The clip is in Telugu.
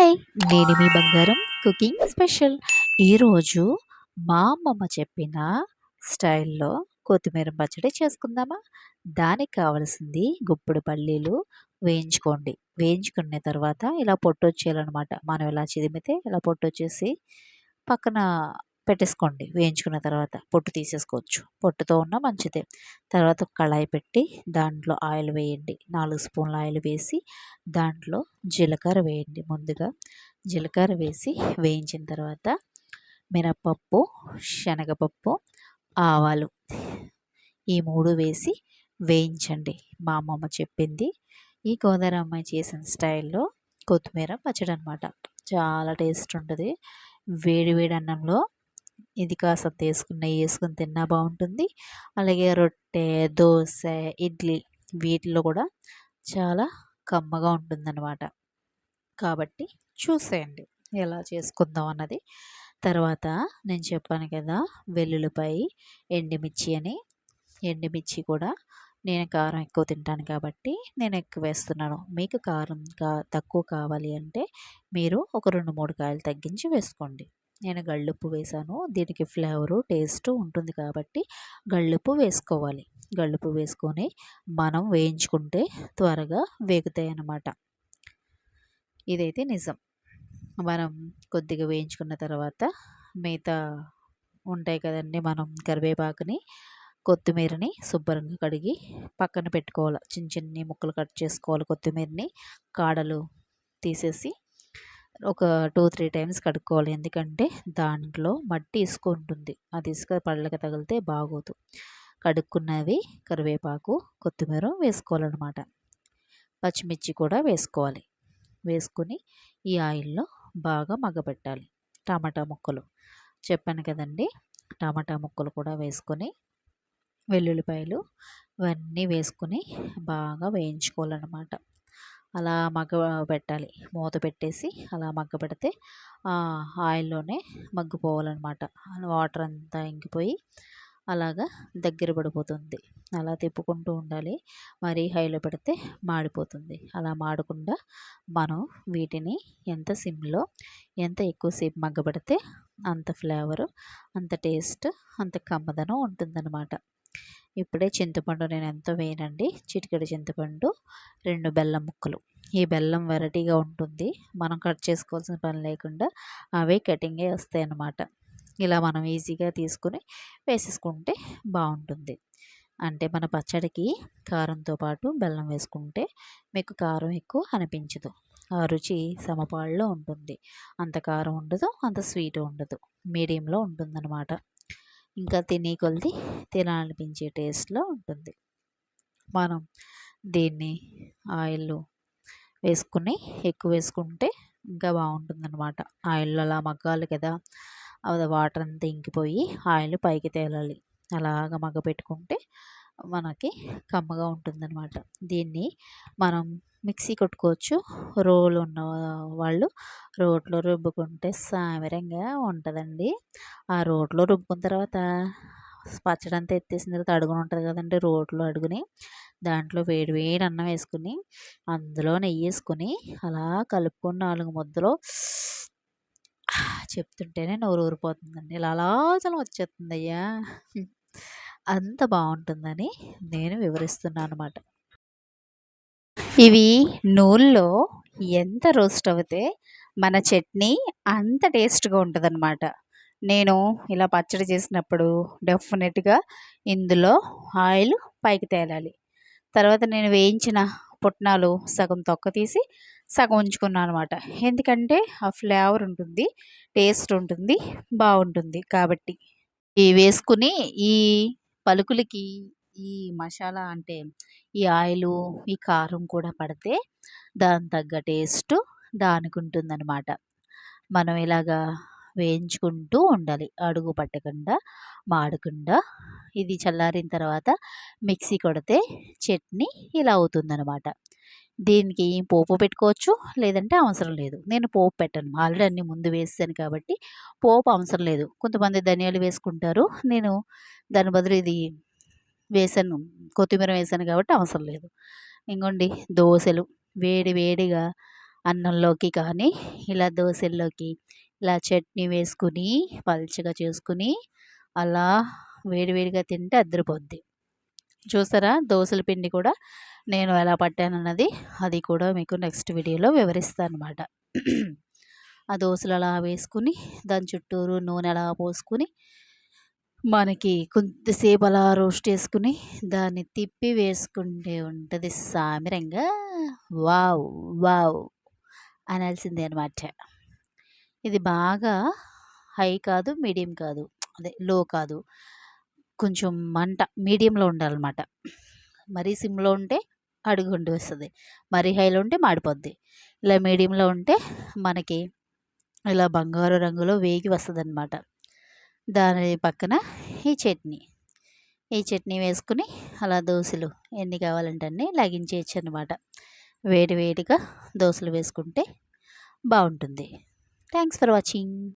హాయ్! నేను మీ బంగారం కుకింగ్ స్పెషల్. ఈరోజు మా అమ్మమ్మ చెప్పిన స్టైల్‌లో కొత్తిమీర పచ్చడి చేసుకుందామా? దానికి కావాల్సింది గుప్పెడు పల్లీలు వేయించుకోండి. వేయించుకున్న తర్వాత ఇలా పొట్టొచ్చేయాలనమాట. మనం ఇలా చిదిమితే ఇలా పొట్టొచ్చేసి పక్కన పెట్టేసుకోండి. వేయించుకున్న తర్వాత పొట్టు తీసేసుకోవచ్చు. పొట్టుతో ఉన్నా మంచిదే. తర్వాత ఒక కళాయి పెట్టి దాంట్లో ఆయిల్ వేయండి. 4 స్పూన్ల ఆయిల్ వేసి దాంట్లో జీలకర్ర వేయండి ముందుగా. జీలకర్ర వేసి వేయించిన తర్వాత మినపప్పు, శనగపప్పు, ఆవాలు ఈ 3 వేసి వేయించండి. మా అమ్మమ్మ చెప్పింది. ఈ గోదావరి అమ్మాయి చేసిన స్టైల్‌లో కొత్తిమీర పచ్చడనమాట. చాలా టేస్ట్ ఉంటది. వేడి వేడి అన్నంలో ఇది కాసంత నెయ్యేసుకొని తిన్నా బావుంటుంది. అలాగే రొట్టె, దోస, ఇడ్లీ వీటిల్లో కూడా చాలా కమ్మగా ఉంటుందన్నమాట. కాబట్టి చూసేయండి ఎలా చేసుకుందాం అన్నది. తర్వాత నేను చెప్పాను కదా! వెల్లుల్లిపాయి, ఎండుమిర్చి అని. ఎండుమిర్చి కూడా నేను కారం ఎక్కువ తింటాను కాబట్టి నేను ఎక్కువ వేస్తున్నాను. మీకు కారం తక్కువ కావాలి అంటే మీరు ఒక 2, 3 కాయలు తగ్గించి వేసుకోండి. నేను గళ్ళుప్పు వేశాను. దీనికి ఫ్లేవరు, టేస్టు ఉంటుంది కాబట్టి గళ్ళుప్పు వేసుకోవాలి. గళ్ళుప్పు వేసుకొని మనం వేయించుకుంటే త్వరగా వేగుతాయన్నమాట. ఇదైతే నిజం. మనం కొద్దిగా వేయించుకున్న తర్వాత మిగతా ఉంటాయి కదండీ! మనం కరివేపాకుని, కొత్తిమీరని శుభ్రంగా కడిగి పక్కన పెట్టుకోవాలి. చిన్న చిన్ని ముక్కలు కట్ చేసుకోవాలి. కొత్తిమీరని కాడలు తీసేసి ఒక 2, 3 టైమ్స్ కడుక్కోవాలి. ఎందుకంటే దాంట్లో మట్టి ఇసుక ఉంటుంది. అది ఇసుక పళ్ళకి తగిలితే బాగోదు. కడుక్కున్నవి కరివేపాకు, కొత్తిమీర వేసుకోవాలన్నమాట. పచ్చిమిర్చి కూడా వేసుకోవాలి. వేసుకొని ఈ ఆయిల్‌లో బాగా మగ్గబెట్టాలి. టమాటా ముక్కలు చెప్పాను కదండీ! టమాటా ముక్కలు కూడా వేసుకొని వెల్లుల్లిపాయలు ఇవన్నీ వేసుకొని బాగా వేయించుకోవాలన్నమాట. అలా మగ్గబెట్టాలి. మూత పెట్టేసి అలా మగ్గబెడితే ఆయిల్‌లోనే మగ్గిపోవాలన్నమాట. వాటర్ అంతా ఇంకిపోయి అలాగా దగ్గర పడిపోతుంది. అలా తిప్పుకుంటూ ఉండాలి. మరీ హైలో పెడితే మాడిపోతుంది. అలా మాడకుండా మనం వీటిని ఎంత ఎక్కువసేపు మగ్గబెడితే అంత ఫ్లేవరు, అంత టేస్ట్, అంత కమ్మదనం ఉంటుందన్నమాట. ఇప్పుడే చింతపండు నేను ఎంతో వేయనండి. చిటికెడు చింతపండు, 2 బెల్లం ముక్కలు. ఈ బెల్లం వెరైటీగా ఉంటుంది. మనం కట్ చేసుకోవాల్సిన పని లేకుండా అవే కటింగే వస్తాయన్నమాట. ఇలా మనం ఈజీగా తీసుకొని వేసేసుకుంటే బావుంటుంది. అంటే మన పచ్చడికి కారంతో పాటు బెల్లం వేసుకుంటే మీకు కారం ఎక్కువ అనిపించదు. ఆ రుచి సమపాల్లో ఉంటుంది. అంత కారం ఉండదు, అంత స్వీటు ఉండదు. మీడియంలో ఉంటుందన్నమాట. ఇంకా తినే కొలది తినాలనిపించే టేస్ట్‌లో ఉంటుంది. మనం దీన్ని ఆయిల్‌లో వేసుకొని ఎక్కువ వేసుకుంటే ఇంకా బావుంటుందన్నమాట. ఆయిల్‌లో అలా మగ్గాలి కదా! అది వాటర్ అంతా ఇంకిపోయి ఆయిల్ పైకి తేలాలి. అలాగ మగ్గపెట్టుకుంటే మనకి కమ్మగా ఉంటుందన్నమాట. దీన్ని మనం మిక్సీ కొట్టుకోవచ్చు. రోలు ఉన్న వాళ్ళు రోట్లో రుబ్బుకుంటే సామిరంగా ఉంటదండి. ఆ రోట్లో రుబ్బుకున్న తర్వాత పచ్చడంతా ఎత్తేసిన తర్వాత అడుగున ఉంటది కదండీ! రోట్లో అడుగుని దాంట్లో వేడి వేడి అన్నం వేసుకొని అందులో నెయ్యేసుకొని అలా కలుపుకొని 4 ముద్దలు చెప్తుంటేనే నోరు ఊరిపోతుందండి. లాలాజలం వచ్చేస్తుందయ్యా! అంత బావుంటుందని నేను వివరిస్తున్నానన్నమాట. ఇవి నూనెలో ఎంత రోస్ట్ అవుతే మన చట్నీ అంత టేస్ట్‌గా ఉంటదనమాట. నేను ఇలా పచ్చడి చేసినప్పుడు డెఫినెట్‌గా ఇందులో ఆయిల్ పైకి తేలాలి. తర్వాత నేను వేయించిన పుట్నాలు సగం తొక్క తీసి సగం ఉంచుకున్నాననమాట. ఎందుకంటే ఆ ఫ్లేవర్ ఉంటుంది, టేస్ట్ ఉంటుంది, బావుంటుంది కాబట్టి. ఇవి వేసుకొని ఈ పలుకులకి ఈ మసాలా అంటే ఈ ఆయిలు, ఈ కారం కూడా పడితే దానికి తగ్గ టేస్టు దానికుంటుందనమాట. మనం ఇలాగా వేయించుకుంటూ ఉండాలి. అడుగు పట్టకుండా, మాడకుండా. ఇది చల్లారిన తర్వాత మిక్సీ కొడితే చట్నీ ఇలా అవుతుందనమాట. దీనికి పోపు పెట్టుకోవచ్చు, లేదంటే అవసరం లేదు. నేను పోపు పెట్టను. ఆల్రెడీ అన్నీ ముందు వేసేసాను కాబట్టి పోపు అవసరం లేదు. కొంతమంది ధనియాలు వేసుకుంటారు. నేను దాని బదులు ఇది వేసాను. కొత్తిమీర వేసాను కాబట్టి అవసరం లేదు. ఇంగోండి దోసలు వేడి వేడిగా అన్నంలోకి కానీ ఇలా దోసల్లోకి ఇలా చట్నీ వేసుకుని పల్చగా చేసుకుని అలా వేడివేడిగా తింటే అదిరిపోద్ది. చూసారా దోసల పిండి కూడా నేను ఎలా పట్టానన్నది అది కూడా మీకు నెక్స్ట్ వీడియోలో వివరిస్తానమాట. ఆ దోసలు అలా వేసుకుని దాని చుట్టూరు నూనె అలా పోసుకుని మనకి కొద్దిసేపు అలా రోస్ట్ చేసుకుని దాన్ని తిప్పి వేసుకుంటే ఉంటుంది సామిరంగా. వావ్! వావ్! అనాల్సిందే అనమాట. ఇది బాగా హై కాదు, మీడియం కాదు, అదే లో కాదు. కొంచెం మంట మీడియంలో ఉండాలన్నమాట. మరీ సిమ్‌లో ఉంటే అడుగంటి వస్తది. మరీ హైలో ఉంటే మాడిపోద్ది. ఇలా మీడియంలో ఉంటే మనకి ఇలా బంగారు రంగులో వేగి వస్తదనమాట. దాని పక్కన ఈ చట్నీ. ఈ చట్నీ వేసుకొని అలా దోసలు ఎన్ని కావాలంటే అన్ని లాగించేయొచ్చనమాట. వేడి వేడిగా దోసలు వేసుకుంటే బావుంటుంది. Thanks for watching.